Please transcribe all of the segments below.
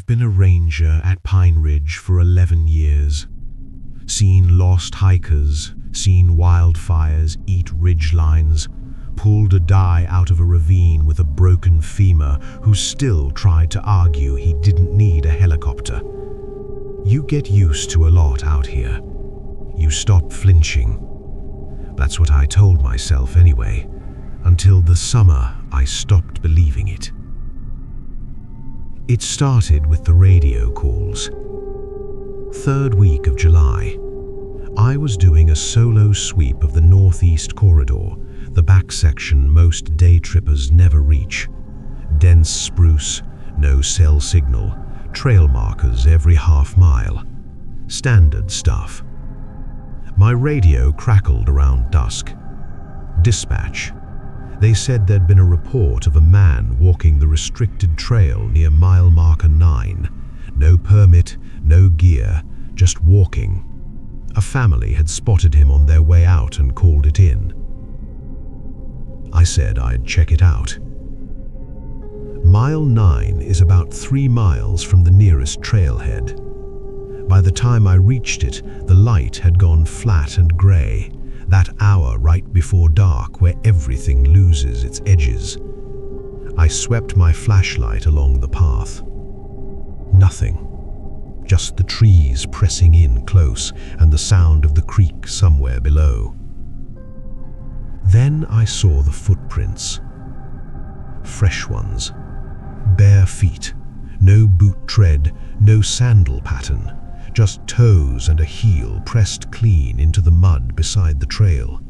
I've been a ranger at Pine Ridge for 11 years. Seen lost hikers, seen wildfires eat ridgelines, pulled a die out of a ravine with a broken femur who still tried to argue he didn't need a helicopter. You get used to a lot out here. You stop flinching. That's what I told myself anyway, until the summer I stopped believing it. It started with the radio calls. Third week of July, I was doing a solo sweep of the Northeast Corridor, the back section most day trippers never reach. Dense spruce, no cell signal, trail markers every half mile. Standard stuff. My radio crackled around dusk. Dispatch. They said there'd been a report of a man walking the restricted trail near mile marker 9. No permit, no gear, just walking. A family had spotted him on their way out and called it in. I said I'd check it out. Mile 9 is about 3 miles from the nearest trailhead. By the time I reached it, the light had gone flat and grey, that hour right before dark where everything loses its edges. I swept my flashlight along the path. Nothing. Just the trees pressing in close and the sound of the creek somewhere below. Then I saw the footprints. Fresh ones. Bare feet. No boot tread, no sandal pattern. Just toes and a heel pressed clean into the mud beside the trail.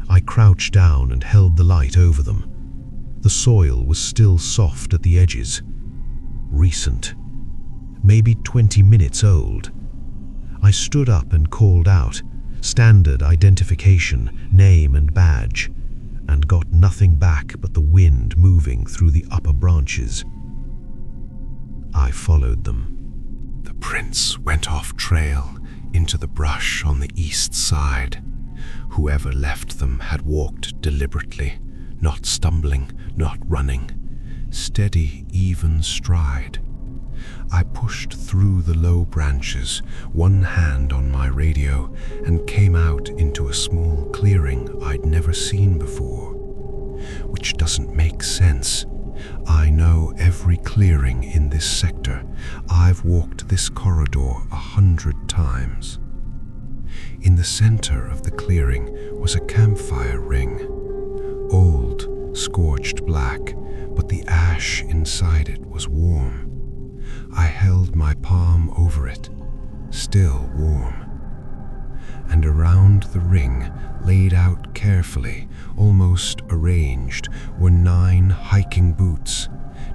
I crouched down and held the light over them. The soil was still soft at the edges. Recent. Maybe 20 minutes old. I stood up and called out, standard identification, name and badge, and got nothing back but the wind moving through the upper branches. I followed them. The prints went off trail into the brush on the east side. Whoever left them had walked deliberately, not stumbling, not running. Steady, even stride. I pushed through the low branches, one hand on my radio, and came out into a small clearing I'd never seen before. Which doesn't make sense. I know every clearing in this sector. I've walked this corridor 100 times. In the center of the clearing was a campfire ring. Old, scorched black, but the ash inside it was warm. I held my palm over it, still warm. And around the ring, laid out carefully, almost arranged, were 9 hiking boots,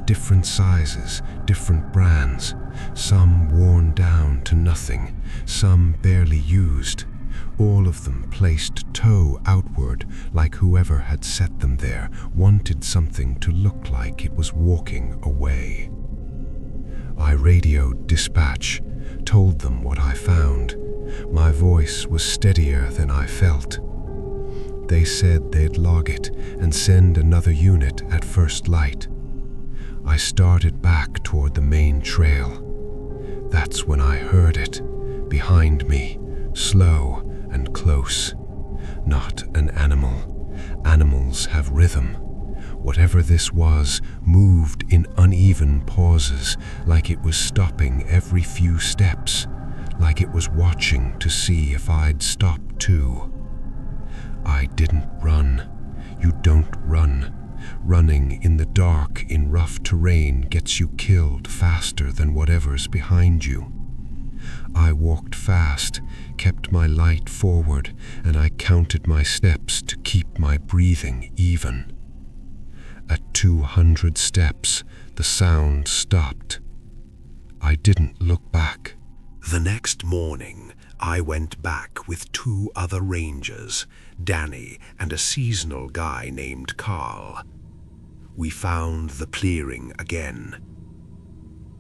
different sizes, different brands, some worn down to nothing, some barely used, all of them placed toe outward like whoever had set them there wanted something to look like it was walking away. I radioed dispatch, told them what I found. My voice was steadier than I felt. They said they'd log it and send another unit at first light. I started back toward the main trail. That's when I heard it, behind me, slow and close. Not an animal. Animals have rhythm. Whatever this was moved in uneven pauses, like it was stopping every few steps, like it was watching to see if I'd stop too. I didn't run. You don't run. Running in the dark in rough terrain gets you killed faster than whatever's behind you. I walked fast, kept my light forward, and I counted my steps to keep my breathing even. At 200 steps, the sound stopped. I didn't look back. The next morning, I went back with 2 other rangers, Danny and a seasonal guy named Carl. We found the clearing again.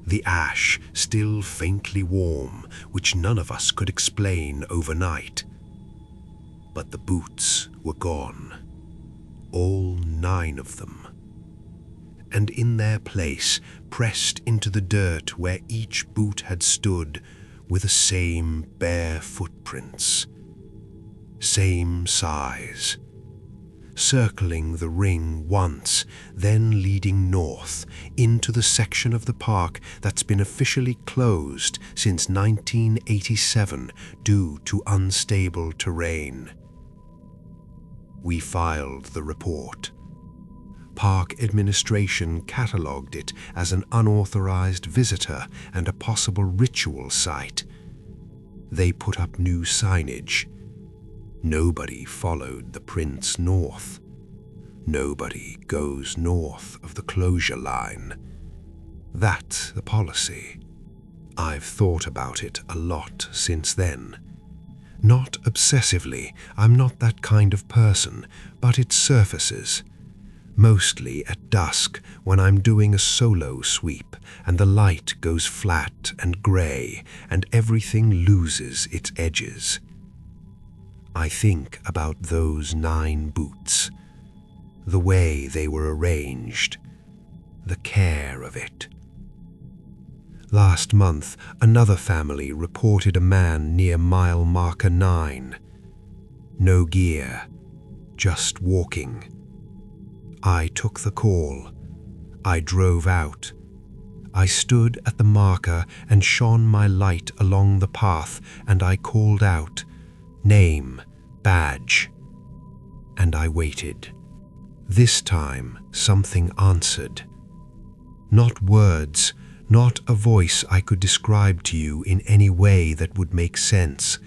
The ash still faintly warm, which none of us could explain overnight. But the boots were gone. All 9 of them. and in their place, pressed into the dirt where each boot had stood, were the same bare footprints, same size, circling the ring once, then leading north into the section of the park that's been officially closed since 1987 due to unstable terrain. We filed the report. Park administration catalogued it as an unauthorized visitor and a possible ritual site. They put up new signage. Nobody followed the prints north. Nobody goes north of the closure line. That's the policy. I've thought about it a lot since then. Not obsessively, I'm not that kind of person, but it surfaces. Mostly at dusk when I'm doing a solo sweep and the light goes flat and grey and everything loses its edges. I think about those 9 boots, the way they were arranged, the care of it. Last month, another family reported a man near mile marker 9. No gear, just walking. I took the call. I drove out. I stood at the marker and shone my light along the path, and I called out, name, badge. And I waited. This time, something answered. Not words, not a voice I could describe to you in any way that would make sense.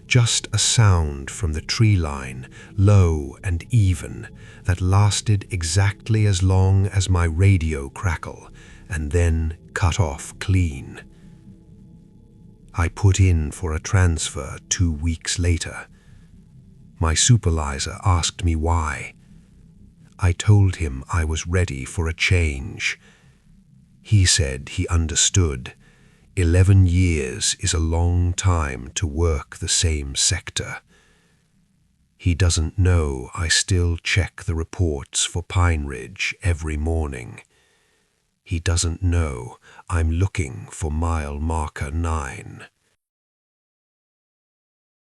Just a sound from the tree line, low and even, that lasted exactly as long as my radio crackle, and then cut off clean. I put in for a transfer 2 weeks later. My supervisor asked me why. I told him I was ready for a change. He said he understood. 11 years is a long time to work the same sector. He doesn't know I still check the reports for Pine Ridge every morning. He doesn't know I'm looking for mile marker 9.